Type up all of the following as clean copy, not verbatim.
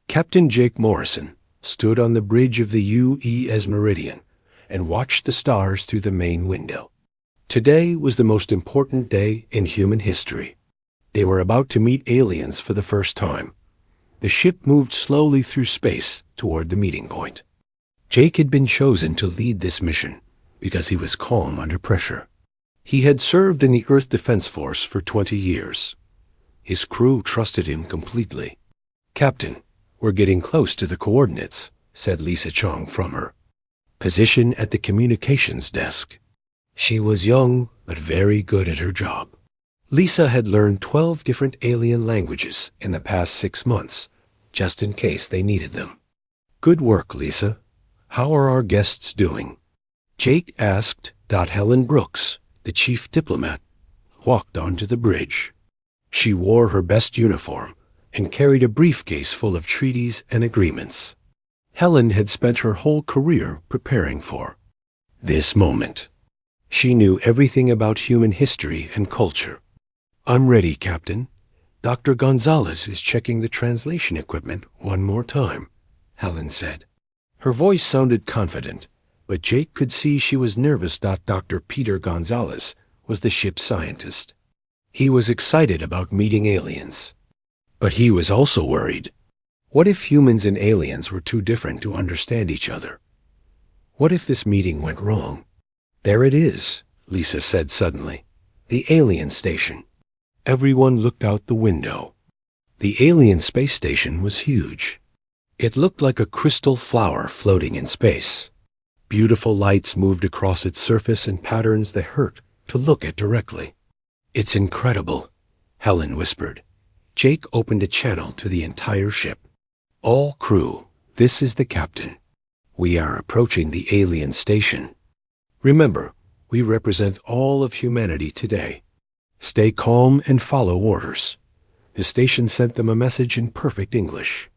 Captain Jake Morrison stood on the bridge of the UES Meridian and watched the stars through the main window. Today was the most important day in human history. They were about to meet aliens for the first time. The ship moved slowly through space toward the meeting point. Jake had been chosen to lead this mission because he was calm under pressure. He had served in the Earth Defense Force for 20 years. His crew trusted him completely. "Captain, we're getting close to the coordinates," said Lisa Chong from her position at the communications desk. She was young, but very good at her job. Lisa had learned 12 different alien languages in the past 6 months, just in case they needed them. "Good work, Lisa. How are our guests doing?" Jake asked. Helen Brooks, the chief diplomat, walked onto the bridge. She wore her best uniform and carried a briefcase full of treaties and agreements. Helen had spent her whole career preparing for this moment. She knew everything about human history and culture. "I'm ready, Captain. Dr. Gonzalez is checking the translation equipment one more time," Helen said. Her voice sounded confident, but Jake could see she was nervous. Dr. Peter Gonzalez was the ship's scientist. He was excited about meeting aliens. But he was also worried. What if humans and aliens were too different to understand each other? What if this meeting went wrong? "There it is," Lisa said suddenly. "The alien station." Everyone looked out the window. The alien space station was huge. It looked like a crystal flower floating in space. Beautiful lights moved across its surface in patterns that hurt to look at directly. "It's incredible," Helen whispered. Jake opened a channel to the entire ship. "All crew, this is the captain. We are approaching the alien station. Remember, we represent all of humanity today. Stay calm and follow orders." The station sent them a message in perfect English.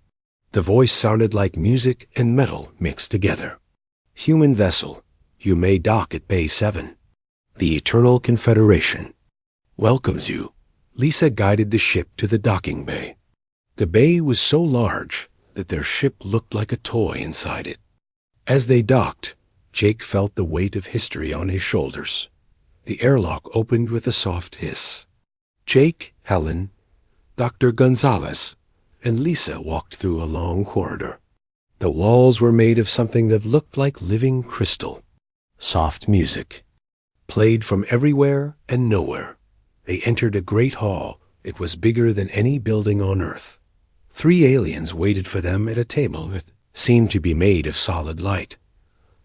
The voice sounded like music and metal mixed together. "Human vessel, you may dock at Bay 7. The Eternal Confederation welcomes you." Lisa guided the ship to the docking bay. The bay was so large that their ship looked like a toy inside it. As they docked, Jake felt the weight of history on his shoulders. The airlock opened with a soft hiss. Jake, Helen, Dr. Gonzalez, and Lisa walked through a long corridor. The walls were made of something that looked like living crystal. Soft music played from everywhere and nowhere. They entered a great hall. It was bigger than any building on Earth. 3 aliens waited for them at a table that seemed to be made of solid light.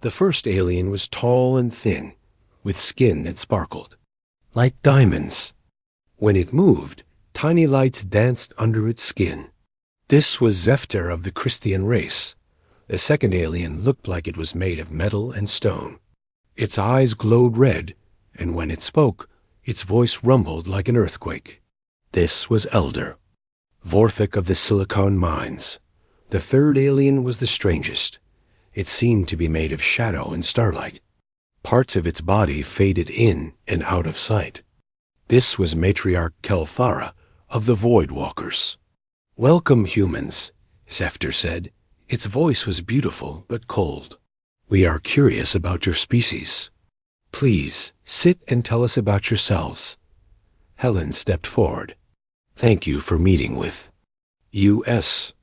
The first alien was tall and thin, with skin that sparkled like diamonds. When it moved, tiny lights danced under its skin. This was Zefter of the Christian race. The second alien looked like it was made of metal and stone. Its eyes glowed red, and when it spoke, its voice rumbled like an earthquake. This was Elder, Vorthik of the Silicon Mines. The third alien was the strangest. It seemed to be made of shadow and starlight. Parts of its body faded in and out of sight. This was Matriarch Kelthara of the Void Walkers. "Welcome, humans," Zefter said. Its voice was beautiful but cold. "We are curious about your species. Please, sit and tell us about yourselves." Helen stepped forward. "Thank you for meeting with U.S.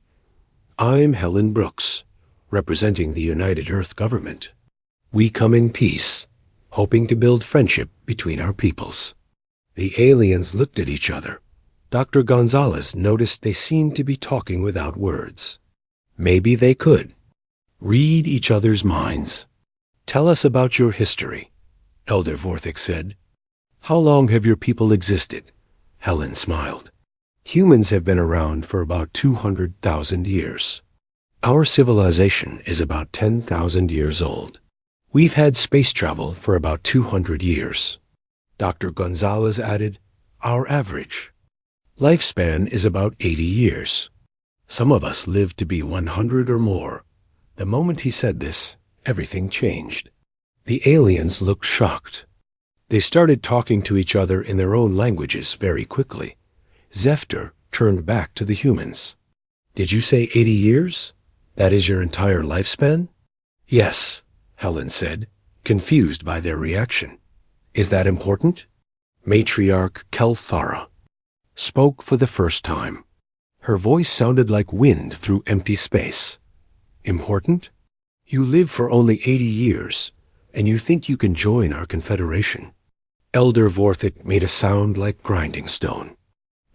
I'm Helen Brooks, representing the United Earth government. We come in peace, hoping to build friendship between our peoples." The aliens looked at each other. Dr. Gonzalez noticed they seemed to be talking without words. Maybe they could read each other's minds. "Tell us about your history," Elder Vorthik said. "How long have your people existed?" Helen smiled. "Humans have been around for about 200,000 years. Our civilization is about 10,000 years old. We've had space travel for about 200 years." Dr. Gonzalez added, "Our average lifespan is about 80 years. Some of us live to be 100 or more." The moment he said this, everything changed. The aliens looked shocked. They started talking to each other in their own languages very quickly. Zefter turned back to the humans. Did you say 80 years? That is your entire lifespan? Yes, Helen said, confused by their reaction. Is that important? Matriarch Kelthara spoke for the first time. Her voice sounded like wind through empty space. Important? You live for only 80 years, and you think you can join our confederation. Elder Vorthik made a sound like grinding stone.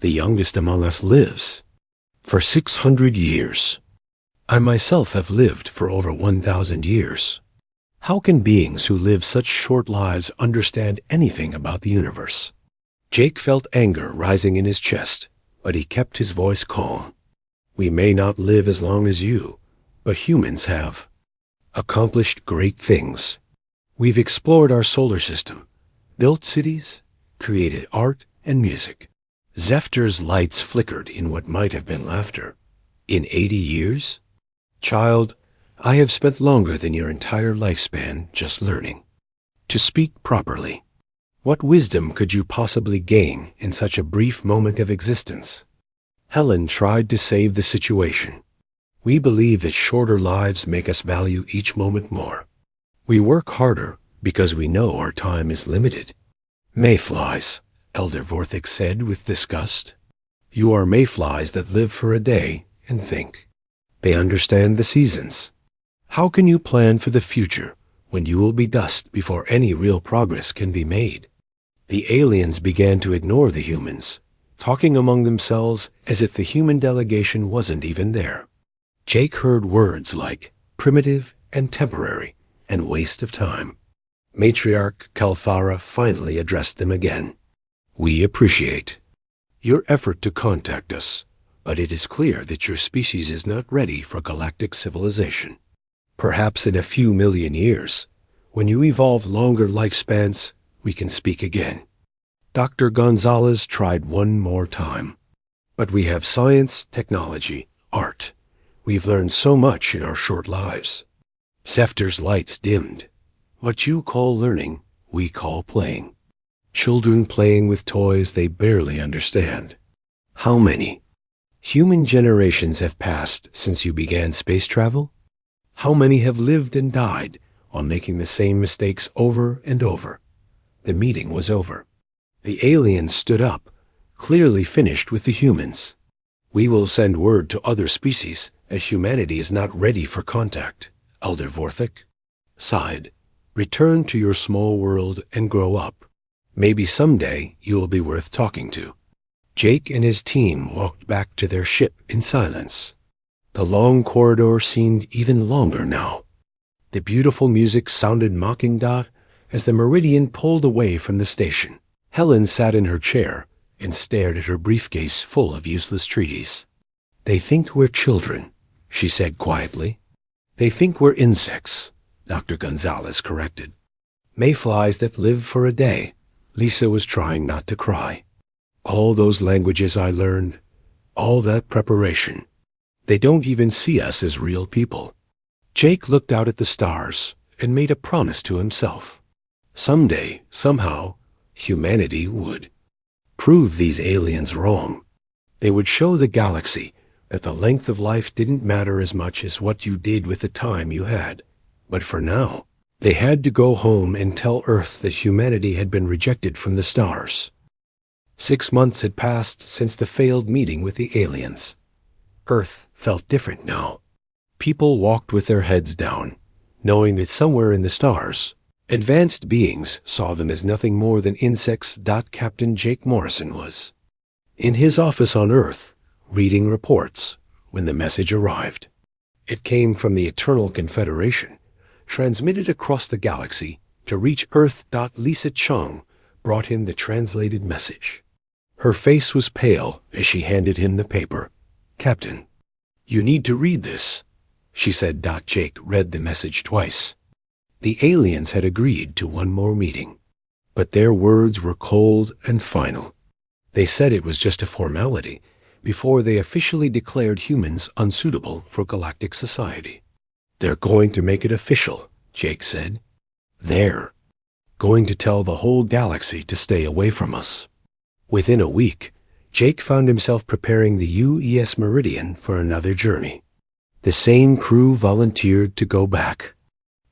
The youngest among us lives for 600 years. I myself have lived for over 1,000 years. How can beings who live such short lives understand anything about the universe? Jake felt anger rising in his chest, but he kept his voice calm. We may not live as long as you, but humans have accomplished great things. We've explored our solar system, built cities, created art and music. Zefter's lights flickered in what might have been laughter. In 80 years? Child, I have spent longer than your entire lifespan just learning to speak properly. What wisdom could you possibly gain in such a brief moment of existence? Helen tried to save the situation. We believe that shorter lives make us value each moment more. We work harder because we know our time is limited. Mayflies, Elder Vorthik said with disgust. You are mayflies that live for a day and think. They understand the seasons. How can you plan for the future when you will be dust before any real progress can be made? The aliens began to ignore the humans, talking among themselves as if the human delegation wasn't even there. Jake heard words like primitive and temporary and waste of time. Matriarch Kalthara finally addressed them again. We appreciate your effort to contact us, but it is clear that your species is not ready for galactic civilization. Perhaps in a few million years, when you evolve longer lifespans, we can speak again. Dr. Gonzalez tried one more time. But we have science, technology, art. We've learned so much in our short lives. Zefter's lights dimmed. What you call learning, we call playing. Children playing with toys they barely understand. How many human generations have passed since you began space travel? How many have lived and died while making the same mistakes over and over? The meeting was over. The aliens stood up, clearly finished with the humans. We will send word to other species that humanity is not ready for contact. Elder Vorthik sighed. Return to your small world and grow up. Maybe someday you will be worth talking to. Jake and his team walked back to their ship in silence. The long corridor seemed even longer now. The beautiful music sounded mocking as the Meridian pulled away from the station. Helen sat in her chair and stared at her briefcase full of useless treaties. They think we're children, she said quietly. They think we're insects, Dr. Gonzalez corrected. Mayflies that live for a day. Lisa was trying not to cry. All those languages I learned, all that preparation. They don't even see us as real people. Jake looked out at the stars and made a promise to himself. Someday, somehow, humanity would prove these aliens wrong. They would show the galaxy that the length of life didn't matter as much as what you did with the time you had. But for now, they had to go home and tell Earth that humanity had been rejected from the stars. 6 months had passed since the failed meeting with the aliens. Earth felt different now. People walked with their heads down, knowing that somewhere in the stars, advanced beings saw them as nothing more than insects. Captain Jake Morrison was in his office on Earth, reading reports, when the message arrived. It came from the Eternal Confederation, transmitted across the galaxy to reach Earth. Lisa Chung brought him the translated message. Her face was pale as she handed him the paper. Captain, you need to read this, she said. Jake read the message twice. The aliens had agreed to one more meeting, but their words were cold and final. They said it was just a formality before they officially declared humans unsuitable for galactic society. They're going to make it official, Jake said. They're going to tell the whole galaxy to stay away from us. Within a week, Jake found himself preparing the UES Meridian for another journey. The same crew volunteered to go back.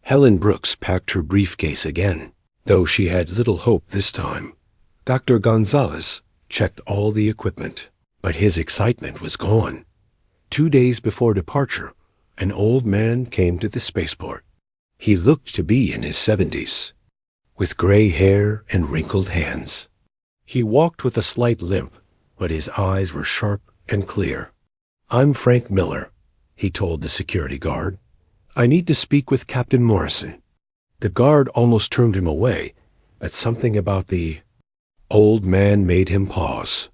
Helen Brooks packed her briefcase again, though she had little hope this time. Dr. Gonzalez checked all the equipment, but his excitement was gone. 2 days before departure, an old man came to the spaceport. He looked to be in his 70s, with gray hair and wrinkled hands. He walked with a slight limp, but his eyes were sharp and clear. "I'm Frank Miller," he told the security guard. "I need to speak with Captain Morrison." The guard almost turned him away, but something about the old man made him pause.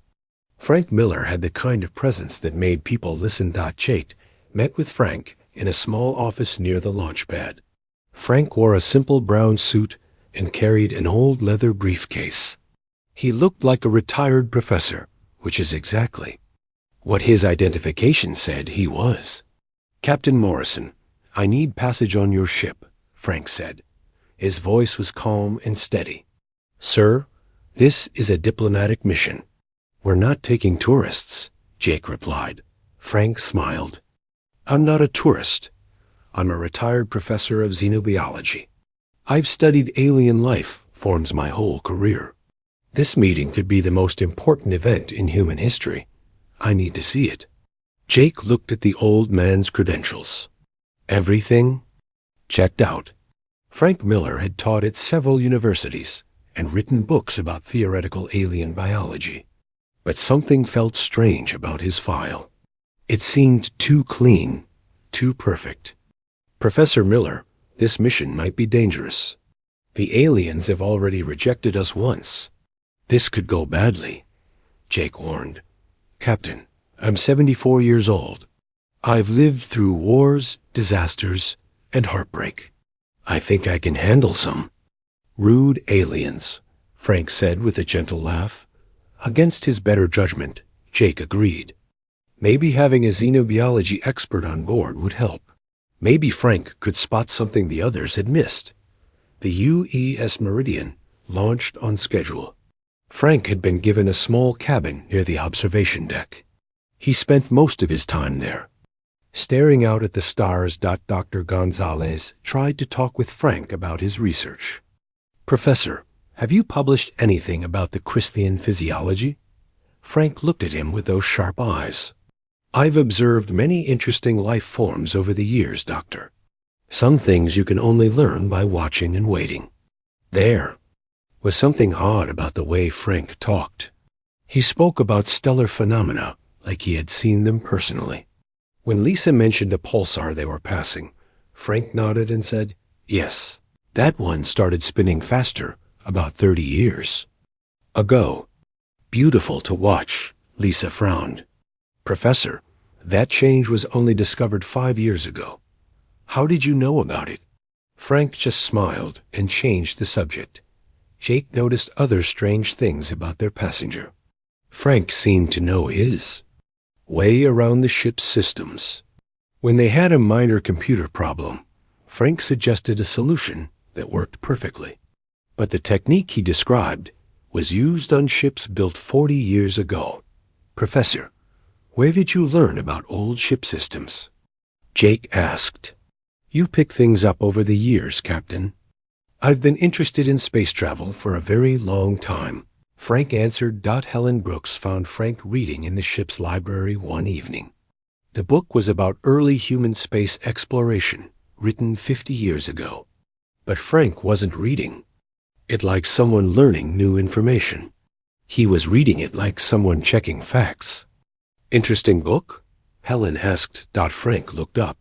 Frank Miller had the kind of presence that made people listen. Jake met with Frank in a small office near the launch pad. Frank wore a simple brown suit and carried an old leather briefcase. He looked like a retired professor, which is exactly what his identification said he was. "Captain Morrison, I need passage on your ship," Frank said. His voice was calm and steady. "Sir, this is a diplomatic mission." "We're not taking tourists," Jake replied. Frank smiled. "I'm not a tourist. I'm a retired professor of xenobiology. I've studied alien life forms my whole career. This meeting could be the most important event in human history. I need to see it." Jake looked at the old man's credentials. Everything checked out. Frank Miller had taught at several universities and written books about theoretical alien biology. But something felt strange about his file. It seemed too clean, too perfect. "Professor Miller, this mission might be dangerous. The aliens have already rejected us once. This could go badly," Jake warned. "Captain, I'm 74 years old. I've lived through wars, disasters, and heartbreak. I think I can handle some." "Rude aliens," Frank said with a gentle laugh. Against his better judgment, Jake agreed. Maybe having a xenobiology expert on board would help. Maybe Frank could spot something the others had missed. The UES Meridian launched on schedule. Frank had been given a small cabin near the observation deck. He spent most of his time there, staring out at the stars. Dr. Gonzalez tried to talk with Frank about his research. "Professor, have you published anything about the crystalline physiology?" Frank looked at him with those sharp eyes. "I've observed many interesting life forms over the years, Doctor. Some things you can only learn by watching and waiting." There was something odd about the way Frank talked. He spoke about stellar phenomena like he had seen them personally. When Lisa mentioned a pulsar they were passing, Frank nodded and said, "Yes, that one started spinning faster about 30 years ago." "Beautiful to watch," Lisa frowned. "Professor, that change was only discovered 5 years ago. How did you know about it?" Frank just smiled and changed the subject. Jake noticed other strange things about their passenger. Frank seemed to know his way around the ship's systems. When they had a minor computer problem, Frank suggested a solution that worked perfectly. But the technique he described was used on ships built 40 years ago. "Professor, where did you learn about old ship systems?" Jake asked. "You pick things up over the years, Captain." "I've been interested in space travel for a very long time," Frank answered. Helen Brooks found Frank reading in the ship's library one evening. The book was about early human space exploration, written 50 years ago. But Frank wasn't reading it like someone learning new information. He was reading it like someone checking facts. "Interesting book?" Helen asked. Frank looked up.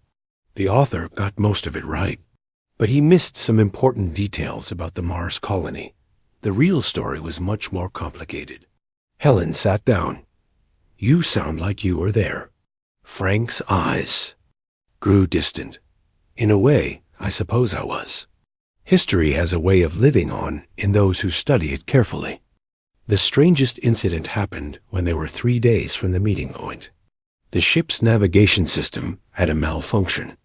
The author got most of it right, but he missed some important details about the Mars colony. The real story was much more complicated. Helen sat down. "You sound like you were there." Frank's eyes grew distant. "In a way, I suppose I was. History has a way of living on in those who study it carefully." The strangest incident happened when they were 3 days from the meeting point. The ship's navigation system had a malfunction.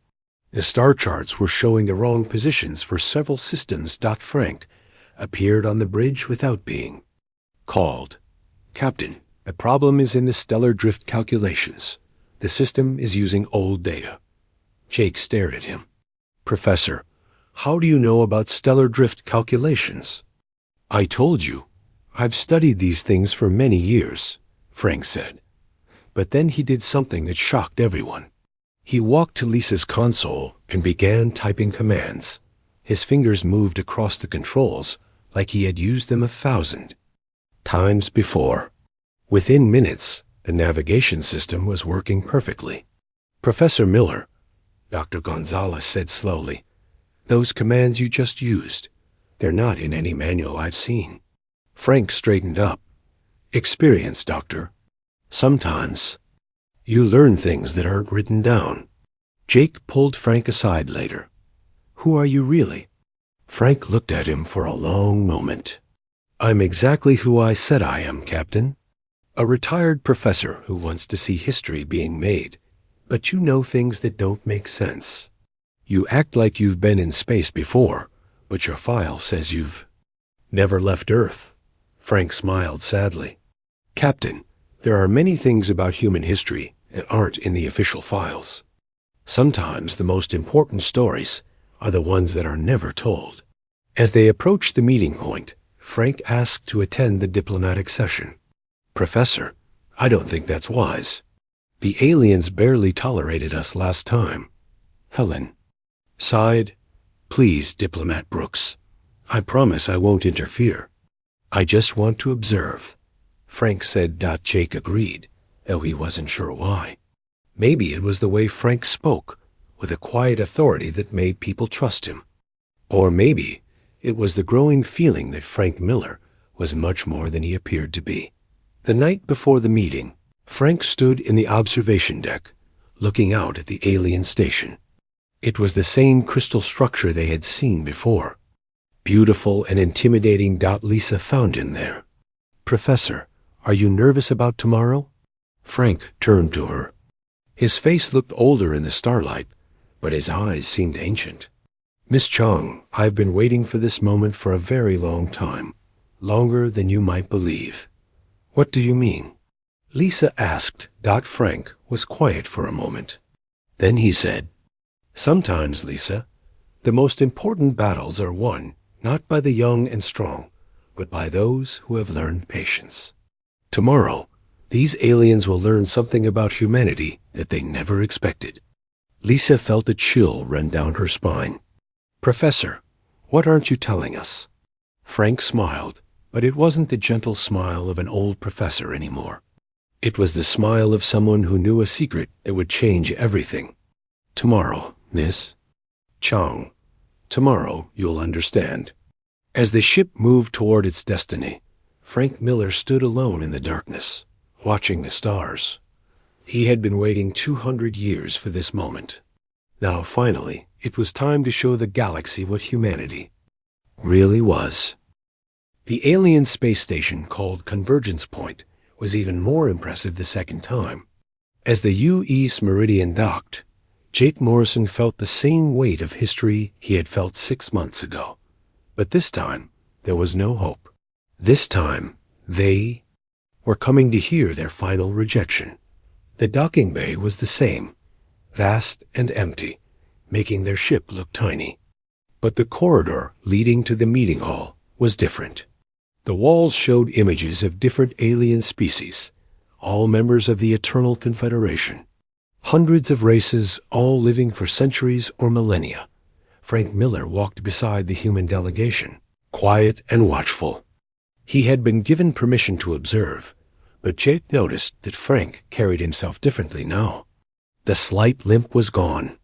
The star charts were showing the wrong positions for several systems. Frank appeared on the bridge without being called. "Captain, The problem is in the stellar drift calculations. The system is using old data. Jake stared at him. Professor, how do you know about stellar drift calculations? I told you. I've studied these things for many years, Frank said. But then he did something that shocked everyone. He walked to Lisa's console and began typing commands. His fingers moved across the controls like he had used them 1,000 times before. Within minutes, the navigation system was working perfectly. Professor Miller, Dr. Gonzalez said slowly, those commands you just used, they're not in any manual I've seen. Frank straightened up. Experience, Doctor. Sometimes you learn things that aren't written down. Jake pulled Frank aside later. Who are you really? Frank looked at him for a long moment. I'm exactly who I said I am, Captain. A retired professor who wants to see history being made, but you know things that don't make sense. You act like you've been in space before, but your file says you've never left Earth. Frank smiled sadly. Captain, there are many things about human history that aren't in the official files. Sometimes the most important stories are the ones that are never told. As they approached the meeting point, Frank asked to attend the diplomatic session. Professor, I don't think that's wise. The aliens barely tolerated us last time. Helen sighed. Please, Diplomat Brooks. I promise I won't interfere. I just want to observe. Frank said. Jake agreed, though he wasn't sure why. Maybe it was the way Frank spoke, with a quiet authority that made people trust him. Or maybe it was the growing feeling that Frank Miller was much more than he appeared to be. The night before the meeting, Frank stood in the observation deck, looking out at the alien station. It was the same crystal structure they had seen before. Beautiful and intimidating. Lisa found him there. Professor, are you nervous about tomorrow? Frank turned to her. His face looked older in the starlight, but his eyes seemed ancient. Miss Chong, I've been waiting for this moment for a very long time, longer than you might believe. What do you mean? Lisa asked. Frank was quiet for a moment. Then he said, Sometimes, Lisa, the most important battles are won not by the young and strong, but by those who have learned patience. Tomorrow, these aliens will learn something about humanity that they never expected. Lisa felt a chill run down her spine. Professor, what aren't you telling us? Frank smiled, but it wasn't the gentle smile of an old professor anymore. It was the smile of someone who knew a secret that would change everything. Tomorrow, Miss Chong, tomorrow you'll understand. As the ship moved toward its destiny, Frank Miller stood alone in the darkness, watching the stars. He had been waiting 200 years for this moment. Now, finally, it was time to show the galaxy what humanity really was. The alien space station called Convergence Point was even more impressive the second time. As the U.S. Meridian docked, Jake Morrison felt the same weight of history he had felt 6 months ago. But this time, there was no hope. This time, they were coming to hear their final rejection. The docking bay was the same, vast and empty, making their ship look tiny. But the corridor leading to the meeting hall was different. The walls showed images of different alien species, all members of the Eternal Confederation. Hundreds of races, all living for centuries or millennia. Frank Miller walked beside the human delegation, quiet and watchful. He had been given permission to observe, but Jake noticed that Frank carried himself differently now. The slight limp was gone.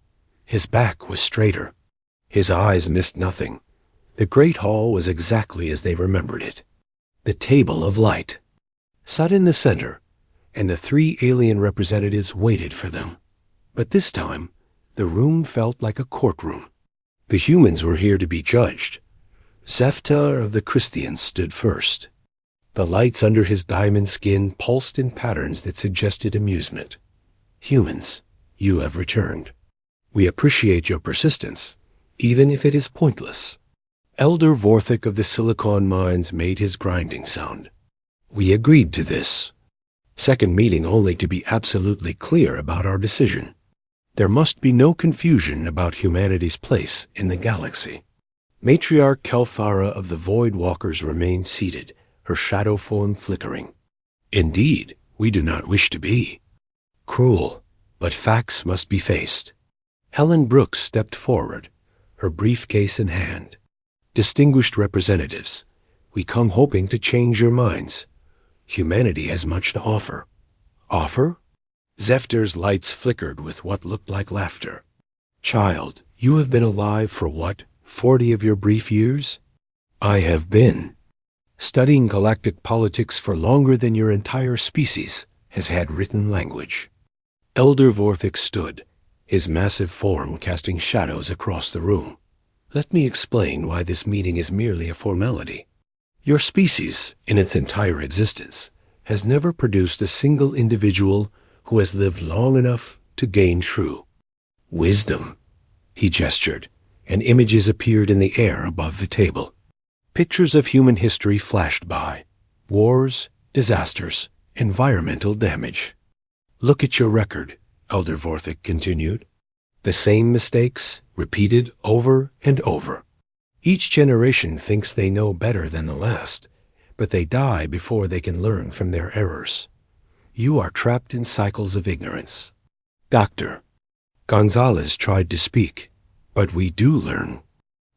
His back was straighter. His eyes missed nothing. The great hall was exactly as they remembered it. The table of light sat in the center, and the 3 alien representatives waited for them. But this time, the room felt like a courtroom. The humans were here to be judged. Zeftar of the Christians stood first. The lights under his diamond skin pulsed in patterns that suggested amusement. Humans, you have returned. We appreciate your persistence, even if it is pointless. Elder Vorthik of the Silicon Mines made his grinding sound. We agreed to this. Second meeting only to be absolutely clear about our decision. There must be no confusion about humanity's place in the galaxy. Matriarch Kelthara of the Void Walkers remained seated, her shadow form flickering. Indeed, we do not wish to be. Cruel, but facts must be faced. Helen Brooks stepped forward, her briefcase in hand. Distinguished representatives, we come hoping to change your minds. Humanity has much to offer. Offer? Zephyr's lights flickered with what looked like laughter. Child, you have been alive for what, 40 of your brief years? I have been. Studying galactic politics for longer than your entire species has had written language. Elder Vorthix stood, his massive form casting shadows across the room. Let me explain why this meeting is merely a formality. Your species, in its entire existence, has never produced a single individual who has lived long enough to gain true wisdom. He gestured, and images appeared in the air above the table. Pictures of human history flashed by. Wars, disasters, environmental damage. Look at your record, Elder Vorthix continued. The same mistakes, repeated over and over. Each generation thinks they know better than the last, but they die before they can learn from their errors. You are trapped in cycles of ignorance. Doctor, Gonzalez tried to speak, but we do learn.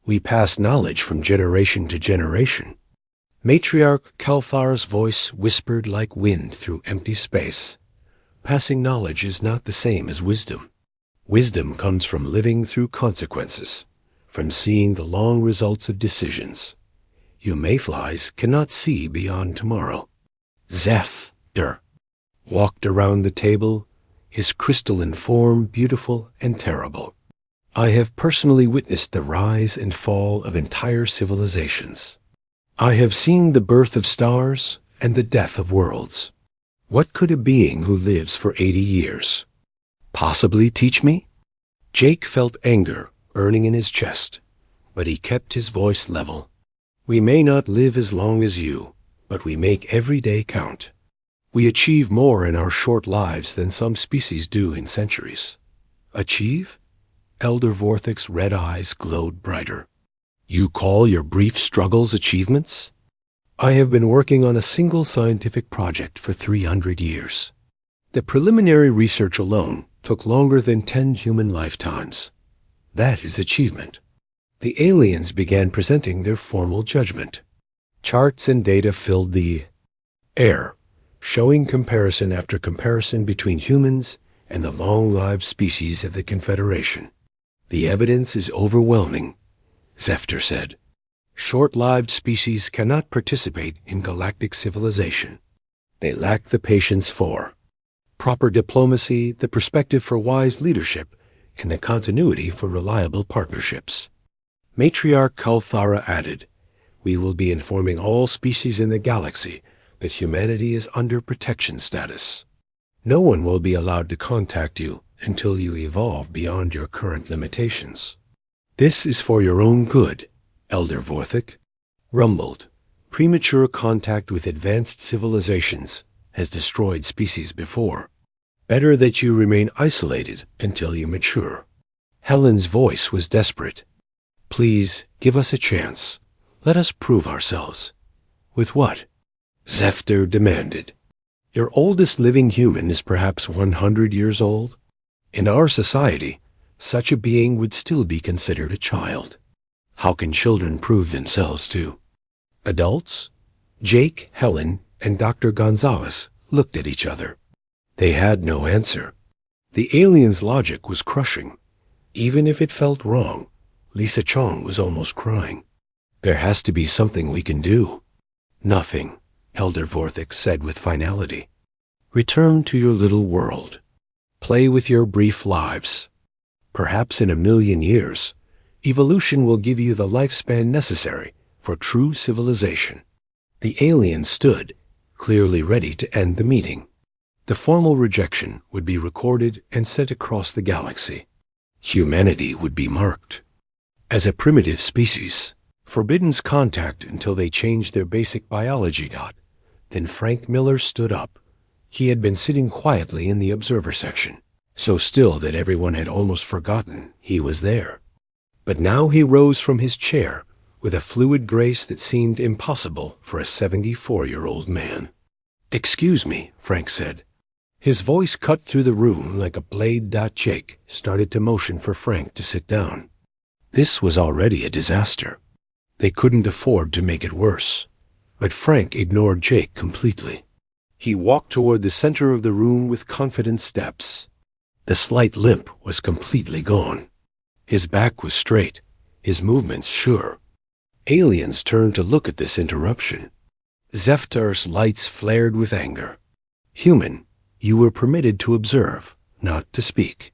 We pass knowledge from generation to generation. Matriarch Kelthara's voice whispered like wind through empty space. Passing knowledge is not the same as wisdom. Wisdom comes from living through consequences, from seeing the long results of decisions. You mayflies cannot see beyond tomorrow. Zephyr walked around the table, his crystalline form beautiful and terrible. I have personally witnessed the rise and fall of entire civilizations. I have seen the birth of stars and the death of worlds. What could a being who lives for 80 years possibly teach me? Jake felt anger burning in his chest, but he kept his voice level. We may not live as long as you, but we make every day count. We achieve more in our short lives than some species do in centuries. Achieve? Elder Vorthix's red eyes glowed brighter. You call your brief struggles achievements? I have been working on a single scientific project for 300 years. The preliminary research alone took longer than 10 human lifetimes. That is achievement. The aliens began presenting their formal judgment. Charts and data filled the air, showing comparison after comparison between humans and the long-lived species of the Confederation. The evidence is overwhelming, Zephyr said. Short-lived species cannot participate in galactic civilization. They lack the patience for proper diplomacy, the perspective for wise leadership, and the continuity for reliable partnerships. Matriarch Kelthara added, we will be informing all species in the galaxy that humanity is under protection status. No one will be allowed to contact you until you evolve beyond your current limitations. This is for your own good, Elder Vorthix rumbled. Premature contact with advanced civilizations has destroyed species before. Better that you remain isolated until you mature. Helen's voice was desperate. Please, give us a chance. Let us prove ourselves. With what? Zephyr demanded. Your oldest living human is perhaps 100 years old. In our society, such a being would still be considered a child. How can children prove themselves to adults? Jake, Helen, and Dr. Gonzalez looked at each other. They had no answer. The alien's logic was crushing. Even if it felt wrong, Lisa Chong was almost crying. There has to be something we can do. Nothing, Elder Vorthix said with finality. Return to your little world. Play with your brief lives. Perhaps in 1,000,000 years, evolution will give you the lifespan necessary for true civilization. The alien stood, clearly ready to end the meeting. The formal rejection would be recorded and sent across the galaxy. Humanity would be marked. As a primitive species, forbiddens contact until they changed their basic biology. Then Frank Miller stood up, He had been sitting quietly in the observer section, so still that everyone had almost forgotten he was there. But now he rose from his chair with a fluid grace that seemed impossible for a 74-year-old man. "Excuse me," Frank said. His voice cut through the room like a blade. Jake started to motion for Frank to sit down. This was already a disaster. They couldn't afford to make it worse. But Frank ignored Jake completely. He walked toward the center of the room with confident steps. The slight limp was completely gone. His back was straight, his movements sure. Aliens turned to look at this interruption. Zeftar's lights flared with anger. "Human, you were permitted to observe, not to speak.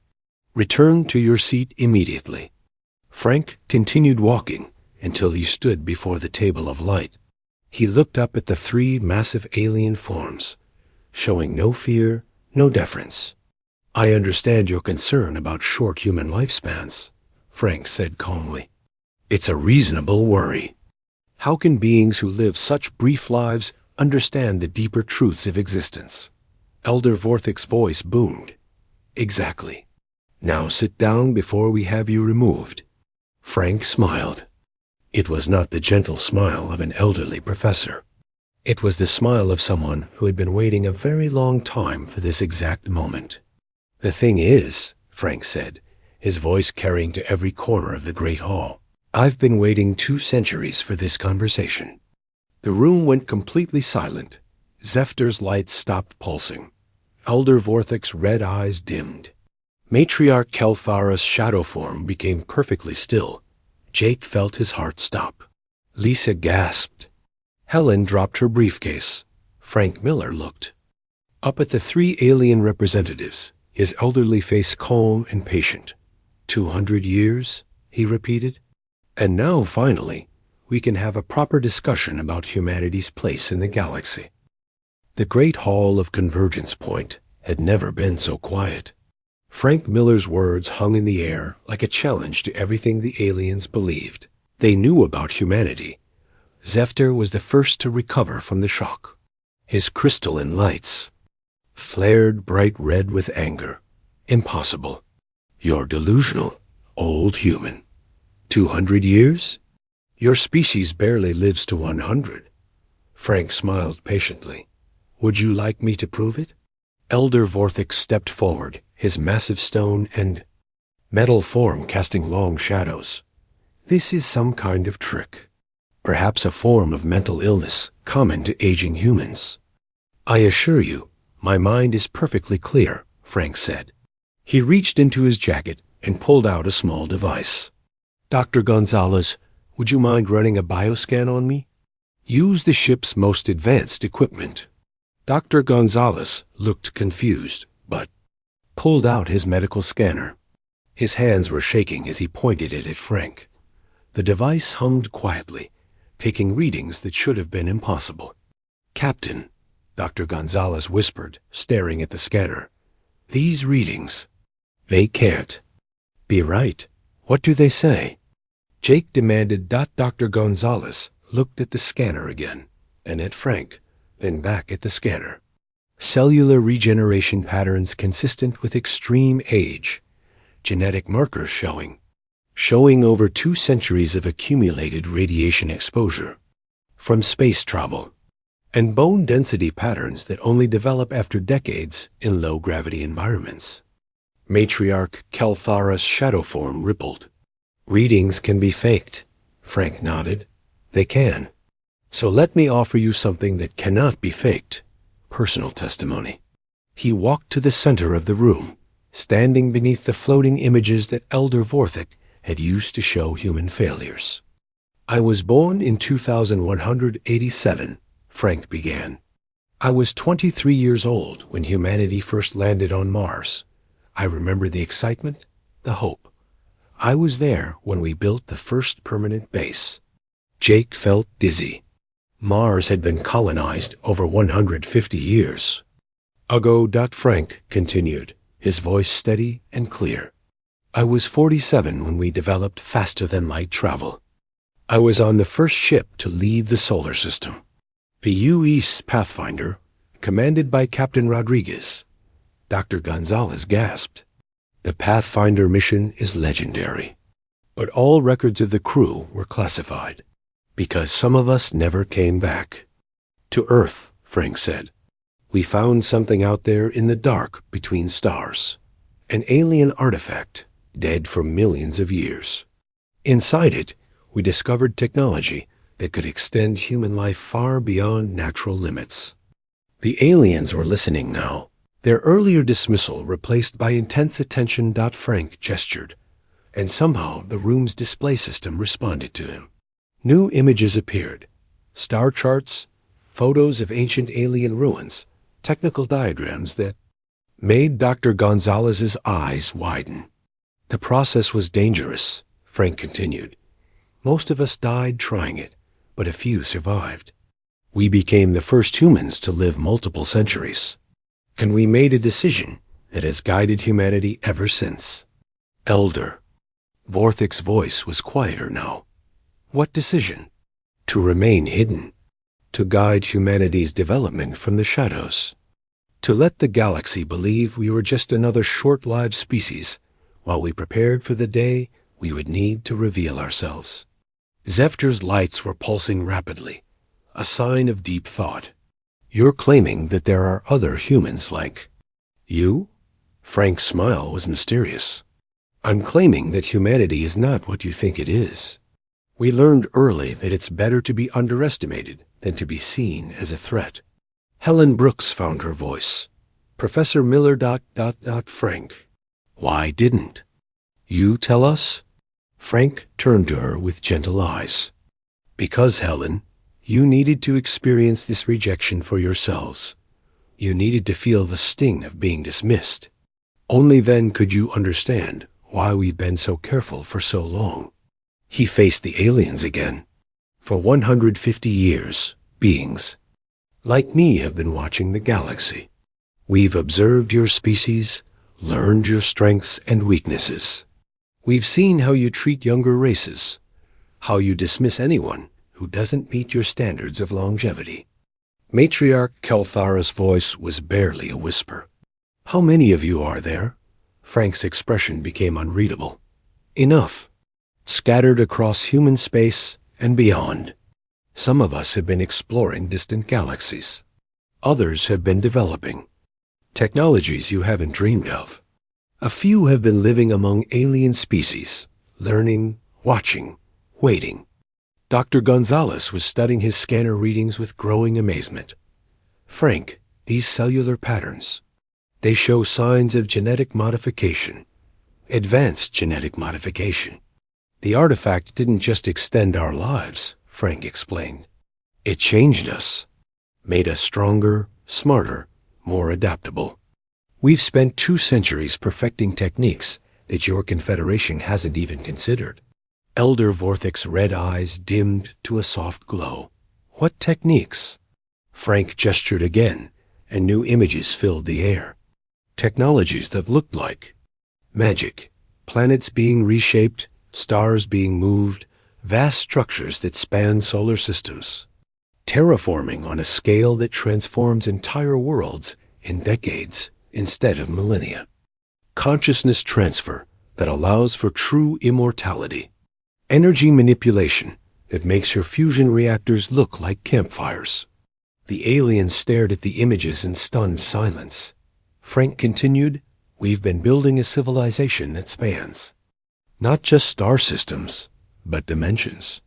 Return to your seat immediately." Frank continued walking until he stood before the table of light. He looked up at the three massive alien forms, showing no fear, no deference. "I understand your concern about short human lifespans," Frank said calmly. "It's a reasonable worry. How can beings who live such brief lives understand the deeper truths of existence?" Elder Vorthic's voice boomed. "Exactly. Now sit down before we have you removed." Frank smiled. It was not the gentle smile of an elderly professor. It was the smile of someone who had been waiting a very long time for this exact moment. "The thing is," Frank said, his voice carrying to every corner of the great hall, "I've been waiting 2 centuries for this conversation." The room went completely silent. Zeftar's lights stopped pulsing. Elder Vorthic's red eyes dimmed. Matriarch Kelthara's shadow form became perfectly still. Jake felt his heart stop. Lisa gasped. Helen dropped her briefcase. Frank Miller looked up at the 3 alien representatives, his elderly face calm and patient. 200 years, he repeated. "And now, finally, we can have a proper discussion about humanity's place in the galaxy." The Great Hall of Convergence Point had never been so quiet. Frank Miller's words hung in the air like a challenge to everything the aliens believed. They knew about humanity. Zeftar was the first to recover from the shock. His crystalline lights flared bright red with anger. "Impossible. You're delusional, old human. 200 years? Your species barely lives to 100. Frank smiled patiently. "Would you like me to prove it?" Elder Vorthic stepped forward, his massive stone and metal form casting long shadows. "This is some kind of trick. Perhaps a form of mental illness common to aging humans." "I assure you, my mind is perfectly clear," Frank said. He reached into his jacket and pulled out a small device. "Dr. Gonzalez, would you mind running a bioscan on me? Use the ship's most advanced equipment." Dr. Gonzalez looked confused, but pulled out his medical scanner. His hands were shaking as he pointed it at Frank. The device hummed quietly, taking readings that should have been impossible. "Captain," Dr. Gonzalez whispered, staring at the scanner, "these readings, they can't be right. What do they say?" Jake demanded. Dr. Gonzalez looked at the scanner again, and at Frank, then back at the scanner. "Cellular regeneration patterns consistent with extreme age. Genetic markers showing over 2 centuries of accumulated radiation exposure from space travel, and bone density patterns that only develop after decades in low-gravity environments." Matriarch Kelthara's shadow form rippled. "Readings can be faked," Frank nodded. "They can. So let me offer you something that cannot be faked. Personal testimony." He walked to the center of the room, standing beneath the floating images that Elder Vorthic had used to show human failures. "I was born in 2187, Frank began. "I was 23 years old when humanity first landed on Mars. I remember the excitement, the hope. I was there when we built the first permanent base." Jake felt dizzy. Mars had been colonized over 150 years ago. Frank continued, his voice steady and clear. "I was 47 when we developed faster-than-light travel. I was on the first ship to leave the solar system. The U-East Pathfinder, commanded by Captain Rodriguez. Dr. Gonzalez gasped. The Pathfinder mission is legendary. But all records of the crew were classified, because some of us never came back. To Earth, Frank said. We found something out there in the dark between stars. An alien artifact, dead for millions of years. Inside it, we discovered technology that could extend human life far beyond natural limits. The aliens were listening now, their earlier dismissal replaced by intense attention. Frank gestured, and somehow the room's display system responded to him. New images appeared, star charts, photos of ancient alien ruins, technical diagrams that made Dr. Gonzalez's eyes widen. The process was dangerous, Frank continued. Most of us died trying it, but a few survived. We became the first humans to live multiple centuries. And we made a decision that has guided humanity ever since. Elder. Vorthic's voice was quieter now. What decision? To remain hidden. To guide humanity's development from the shadows. To let the galaxy believe we were just another short-lived species, while we prepared for the day we would need to reveal ourselves. Zepter's lights were pulsing rapidly, a sign of deep thought. You're claiming that there are other humans like you? Frank's smile was mysterious. I'm claiming that humanity is not what you think it is. We learned early that it's better to be underestimated than to be seen as a threat. Helen Brooks found her voice. Professor Miller. Frank. Why didn't you tell us? Frank turned to her with gentle eyes. Because, Helen, you needed to experience this rejection for yourselves. You needed to feel the sting of being dismissed. Only then could you understand why we've been so careful for so long. He faced the aliens again. For 150 years, beings like me have been watching the galaxy. We've observed your species, learned your strengths and weaknesses. We've seen how you treat younger races, how you dismiss anyone who doesn't meet your standards of longevity. Matriarch Kelthara's voice was barely a whisper. How many of you are there? Frank's expression became unreadable. Enough. Scattered across human space and beyond. Some of us have been exploring distant galaxies. Others have been developing technologies you haven't dreamed of. A few have been living among alien species, learning, watching, waiting. Dr. Gonzalez was studying his scanner readings with growing amazement. Frank, these cellular patterns, they show signs of genetic modification, advanced genetic modification. The artifact didn't just extend our lives, Frank explained. It changed us, made us stronger, smarter, more adaptable. We've spent 2 centuries perfecting techniques that your Confederation hasn't even considered. Elder Vorthic's red eyes dimmed to a soft glow. What techniques? Frank gestured again, and new images filled the air. Technologies that looked like magic, planets being reshaped, stars being moved, vast structures that span solar systems. Terraforming on a scale that transforms entire worlds in decades instead of millennia. Consciousness transfer that allows for true immortality. Energy manipulation that makes your fusion reactors look like campfires. The aliens stared at the images in stunned silence. Frank continued, we've been building a civilization that spans not just star systems, but dimensions.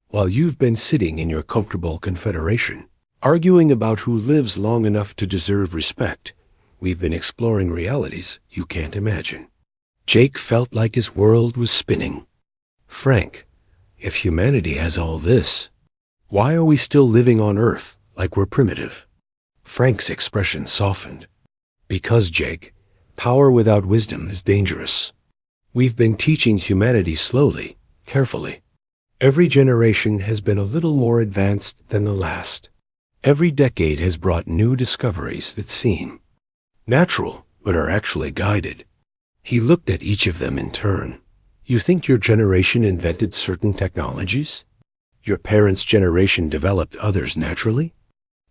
While you've been sitting in your comfortable confederation, arguing about who lives long enough to deserve respect, we've been exploring realities you can't imagine. Jake felt like his world was spinning. Frank, if humanity has all this, why are we still living on Earth like we're primitive? Frank's expression softened. Because, Jake, power without wisdom is dangerous. We've been teaching humanity slowly, carefully. Every generation has been a little more advanced than the last. Every decade has brought new discoveries that seem natural, but are actually guided. He looked at each of them in turn. You think your generation invented certain technologies? Your parents' generation developed others naturally?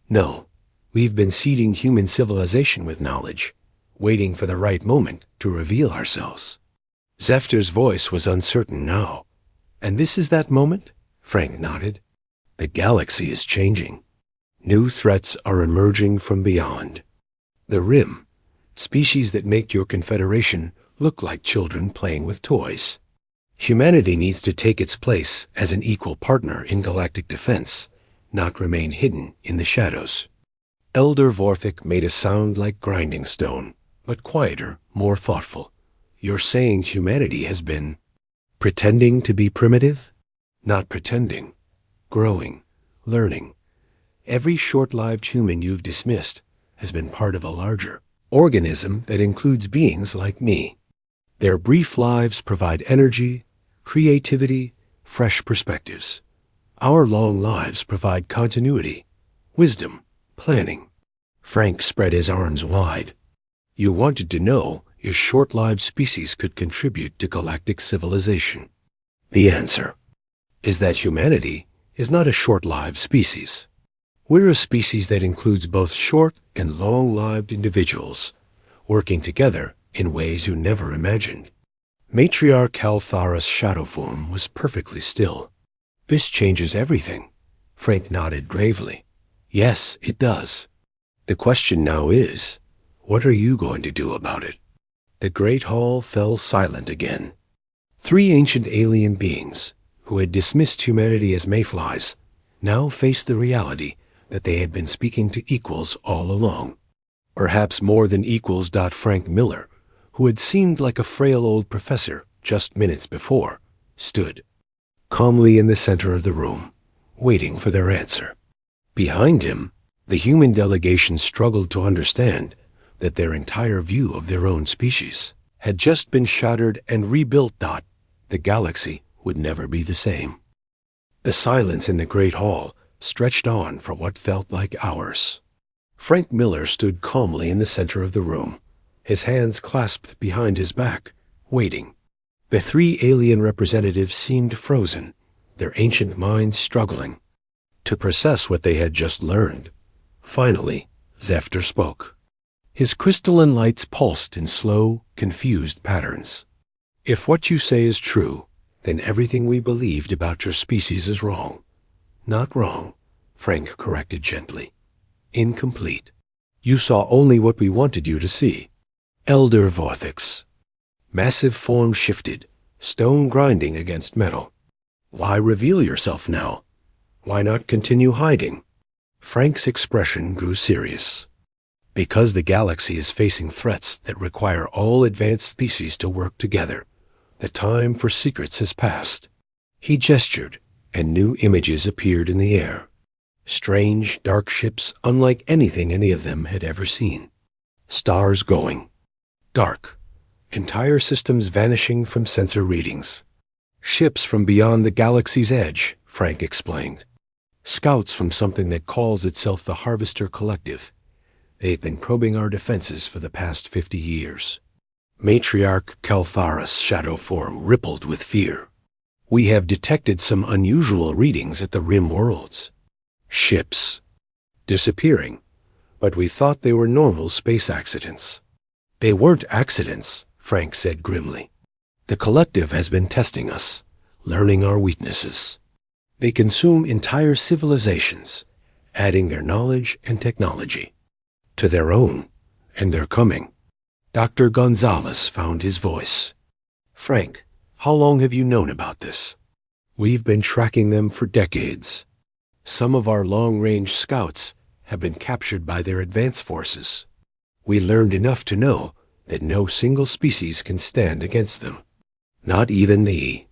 No, We've been seeding human civilization with knowledge, waiting for the right moment to reveal ourselves. Zephyr's voice was uncertain now. And this is that moment? Frank nodded. The galaxy is changing. New threats are emerging from beyond. The Rim, species that make your confederation look like children playing with toys. Humanity needs to take its place as an equal partner in galactic defense, not remain hidden in the shadows. Elder Vorthik made a sound like grinding stone, but quieter, more thoughtful. You're saying humanity has been pretending to be primitive? Not pretending. Growing. Learning. Every short-lived human you've dismissed has been part of a larger organism that includes beings like me. Their brief lives provide energy, creativity, fresh perspectives. Our long lives provide continuity, wisdom, planning. Frank spread his arms wide. You wanted to know if short-lived species could contribute to galactic civilization. The answer is that humanity is not a short-lived species. We're a species that includes both short and long-lived individuals, working together in ways you never imagined. Matriarch Caltharis' shadow form was perfectly still. This changes everything. Frank nodded gravely. Yes, it does. The question now is, what are you going to do about it? The great hall fell silent again. Three ancient alien beings, who had dismissed humanity as mayflies, now faced the reality that they had been speaking to equals all along. Perhaps more than equals. Frank Miller, who had seemed like a frail old professor just minutes before, stood calmly in the center of the room, waiting for their answer. Behind him, the human delegation struggled to understand that their entire view of their own species had just been shattered and rebuilt. The galaxy would never be the same. The silence in the great hall stretched on for what felt like hours. Frank Miller stood calmly in the center of the room, his hands clasped behind his back, waiting. The three alien representatives seemed frozen, their ancient minds struggling to process what they had just learned. Finally, Zephyr spoke. His crystalline lights pulsed in slow, confused patterns. If what you say is true, then everything we believed about your species is wrong. Not wrong, Frank corrected gently. Incomplete. You saw only what we wanted you to see. Elder Vorthix. Massive form shifted, stone grinding against metal. Why reveal yourself now? Why not continue hiding? Frank's expression grew serious. Because the galaxy is facing threats that require all advanced species to work together. The time for secrets has passed. He gestured, and new images appeared in the air. Strange, dark ships unlike anything any of them had ever seen. Stars going dark. Entire systems vanishing from sensor readings. Ships from beyond the galaxy's edge, Frank explained. Scouts from something that calls itself the Harvester Collective. They've been probing our defenses for the past 50 years. Matriarch Caltharis' shadow form rippled with fear. We have detected some unusual readings at the Rim worlds. Ships disappearing, but we thought they were normal space accidents. They weren't accidents, Frank said grimly. The collective has been testing us, learning our weaknesses. They consume entire civilizations, adding their knowledge and technology to their own, and they're coming. Dr. Gonzalez found his voice. Frank, how long have you known about this? We've been tracking them for decades. Some of our long-range scouts have been captured by their advance forces. We learned enough to know that no single species can stand against them. Not even the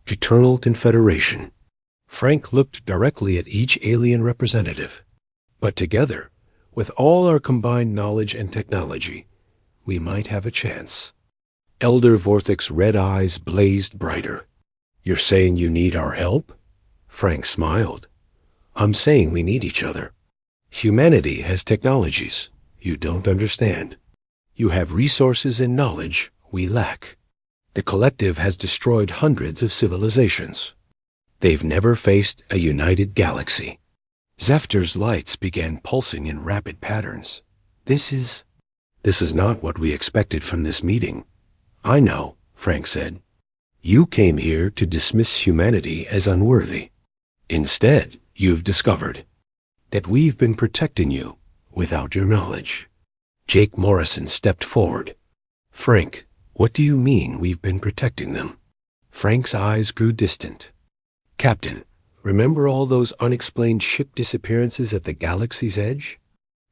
Eternal Confederation. Frank looked directly at each alien representative. But together, with all our combined knowledge and technology, we might have a chance. Elder Vorthik's red eyes blazed brighter. You're saying you need our help? Frank smiled. I'm saying we need each other. Humanity has technologies you don't understand. You have resources and knowledge we lack. The collective has destroyed hundreds of civilizations. They've never faced a united galaxy. Zephyr's lights began pulsing in rapid patterns. This is not what we expected from this meeting. I know, Frank said. You came here to dismiss humanity as unworthy. Instead, you've discovered that we've been protecting you without your knowledge. Jake Morrison stepped forward. Frank, what do you mean we've been protecting them? Frank's eyes grew distant. Captain, remember all those unexplained ship disappearances at the galaxy's edge?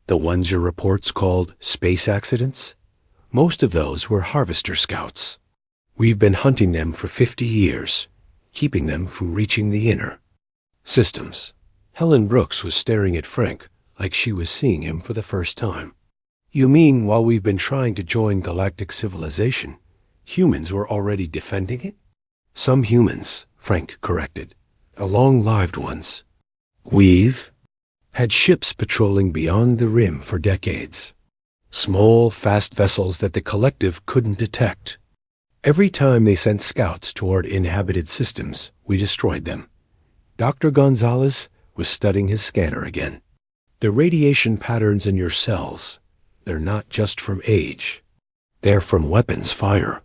The ones your reports called space accidents? Most of those were harvester scouts. We've been hunting them for 50 years, keeping them from reaching the inner systems. Helen Brooks was staring at Frank like she was seeing him for the first time. You mean while we've been trying to join galactic civilization, humans were already defending it? Some humans, Frank corrected. Long-lived ones. We've had ships patrolling beyond the rim for decades. Small, fast vessels that the collective couldn't detect. Every time they sent scouts toward inhabited systems, we destroyed them. Dr. Gonzalez was studying his scanner again. The radiation patterns in your cells, they're not just from age. They're from weapons fire.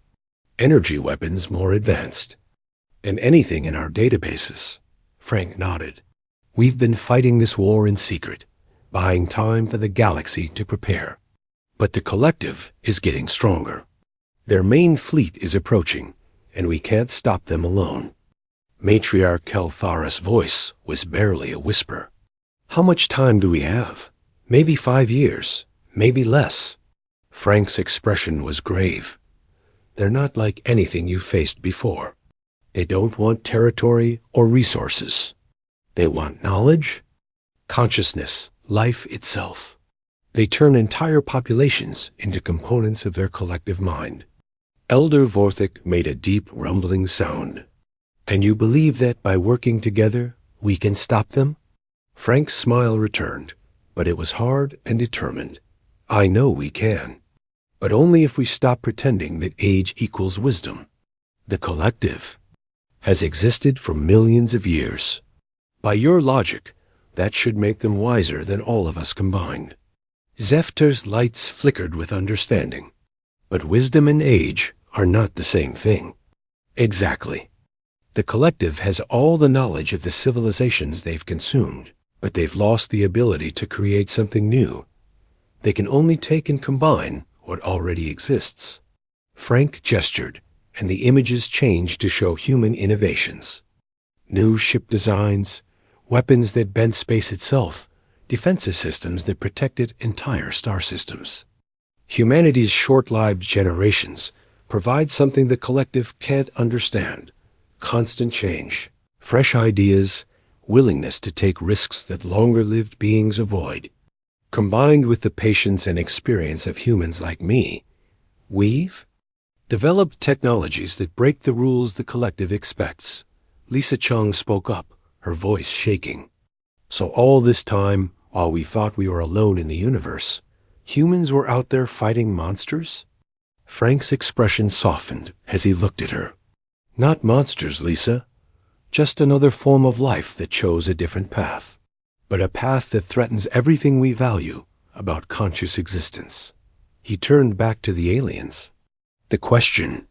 Energy weapons more advanced. And anything in our databases. Frank nodded. We've been fighting this war in secret, buying time for the galaxy to prepare. But the collective is getting stronger. Their main fleet is approaching, and we can't stop them alone. Matriarch Kelthara's voice was barely a whisper. How much time do we have? Maybe 5 years, maybe less. Frank's expression was grave. They're not like anything you faced before. They don't want territory or resources. They want knowledge, consciousness, life itself. They turn entire populations into components of their collective mind. Elder Vorthik made a deep rumbling sound. And you believe that by working together, we can stop them? Frank's smile returned, but it was hard and determined. I know we can, but only if we stop pretending that age equals wisdom. The collective has existed for millions of years. By your logic, that should make them wiser than all of us combined. Zephyr's lights flickered with understanding. But wisdom and age are not the same thing. Exactly. The collective has all the knowledge of the civilizations they've consumed, but they've lost the ability to create something new. They can only take and combine what already exists. Frank gestured, and the images changed to show human innovations. New ship designs, weapons that bent space itself, defensive systems that protected entire star systems. Humanity's short-lived generations provide something the collective can't understand. Constant change, fresh ideas, willingness to take risks that longer-lived beings avoid. Combined with the patience and experience of humans like me, we've developed technologies that break the rules the collective expects. Lisa Chung spoke up, her voice shaking. So all this time, while we thought we were alone in the universe, humans were out there fighting monsters? Frank's expression softened as he looked at her. Not monsters, Lisa. Just another form of life that chose a different path. But a path that threatens everything we value about conscious existence. He turned back to the aliens. The question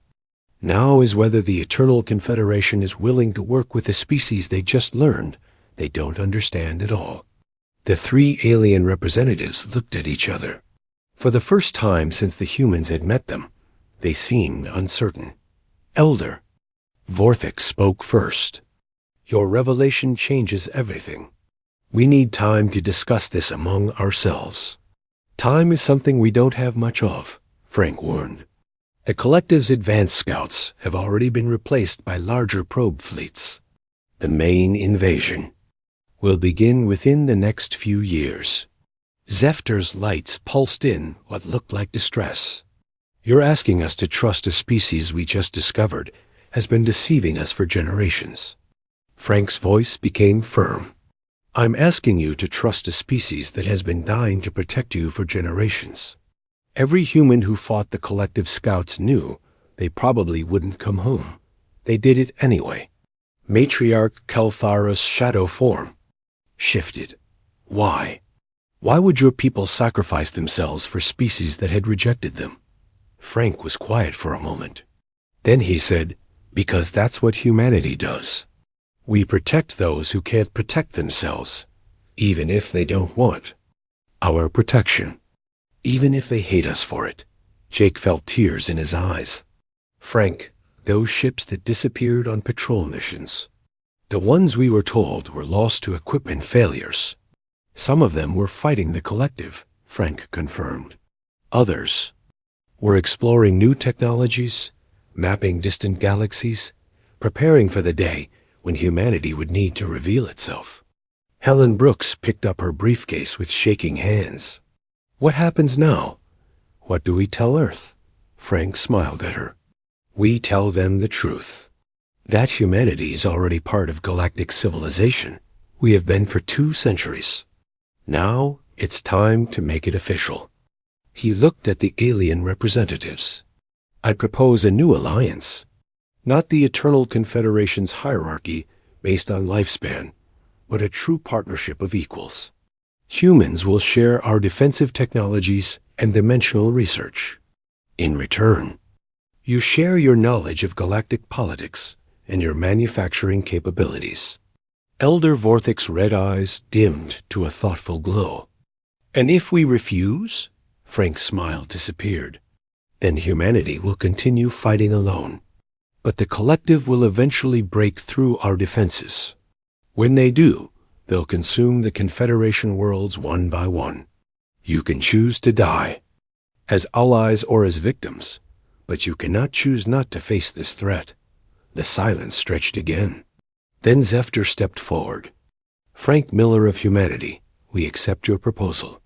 now is whether the Eternal Confederation is willing to work with a species they just learned they don't understand at all. The 3 alien representatives looked at each other. For the first time since the humans had met them, they seemed uncertain. Elder Vorthik spoke first. Your revelation changes everything. We need time to discuss this among ourselves. Time is something we don't have much of, Frank warned. The collective's advanced scouts have already been replaced by larger probe fleets. The main invasion will begin within the next few years. Zephyr's lights pulsed in what looked like distress. You're asking us to trust a species we just discovered has been deceiving us for generations. Frank's voice became firm. I'm asking you to trust a species that has been dying to protect you for generations. Every human who fought the collective scouts knew they probably wouldn't come home. They did it anyway. Matriarch Kelthara's shadow form shifted. Why? Why would your people sacrifice themselves for species that had rejected them? Frank was quiet for a moment. Then he said, because that's what humanity does. We protect those who can't protect themselves, even if they don't want our protection, even if they hate us for it. Jake felt tears in his eyes. Frank, those ships that disappeared on patrol missions, the ones we were told were lost to equipment failures. Some of them were fighting the collective, Frank confirmed. Others were exploring new technologies, mapping distant galaxies, preparing for the day when humanity would need to reveal itself. Helen Brooks picked up her briefcase with shaking hands. What happens now? What do we tell Earth? Frank smiled at her. We tell them the truth. That humanity is already part of galactic civilization. We have been for 2 centuries. Now it's time to make it official. He looked at the alien representatives. I propose a new alliance. Not the Eternal Confederation's hierarchy based on lifespan, but a true partnership of equals. Humans will share our defensive technologies and dimensional research. In return, you share your knowledge of galactic politics and your manufacturing capabilities. Elder Vorthic's red eyes dimmed to a thoughtful glow. And if we refuse? Frank's smile disappeared. Then humanity will continue fighting alone. But the collective will eventually break through our defenses. When they do, they'll consume the Confederation worlds one by one. You can choose to die, as allies or as victims, but you cannot choose not to face this threat. The silence stretched again. Then Zephyr stepped forward. Frank Miller of humanity, we accept your proposal.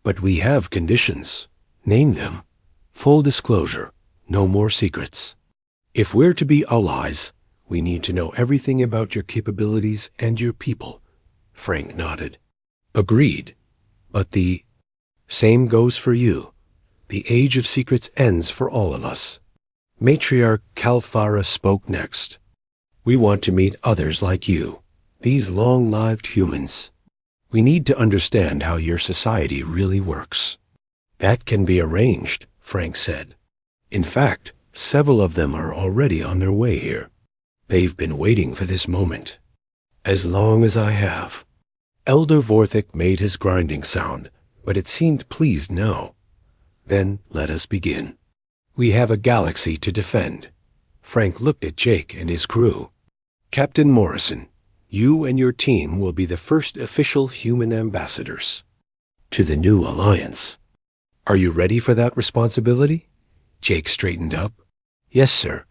But we have conditions. Name them. Full disclosure, no more secrets. If we're to be allies, we need to know everything about your capabilities and your people. Frank nodded. Agreed. But the same goes for you. The age of secrets ends for all of us. Matriarch Kalfara spoke next. We want to meet others like you, these long-lived humans. We need to understand how your society really works. That can be arranged, Frank said. In fact, several of them are already on their way here. They've been waiting for this moment. As long as I have. Elder Vorthic made his grinding sound, but it seemed pleased now. Then let us begin. We have a galaxy to defend. Frank looked at Jake and his crew. Captain Morrison, you and your team will be the first official human ambassadors to the new alliance. Are you ready for that responsibility? Jake straightened up. Yes, sir.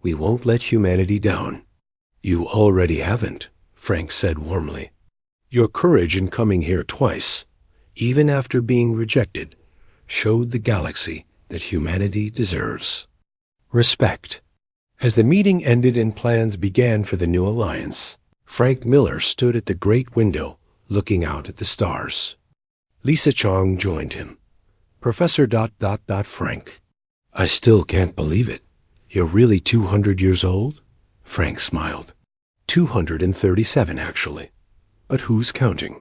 We won't let humanity down. You already haven't, Frank said warmly. Your courage in coming here twice, even after being rejected, showed the galaxy that humanity deserves respect. As the meeting ended and plans began for the new alliance, Frank Miller stood at the great window, looking out at the stars. Lisa Chong joined him. Professor Frank. I still can't believe it. You're really 200 years old? Frank smiled. 237, actually. But who's counting?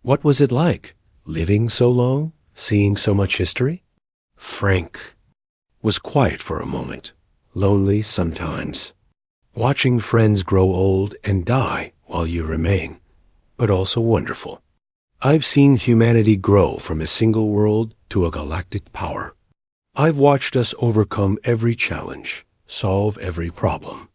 What was it like, living so long, seeing so much history? Frank was quiet for a moment, lonely sometimes, watching friends grow old and die while you remain, but also wonderful. I've seen humanity grow from a single world to a galactic power. I've watched us overcome every challenge, solve every problem.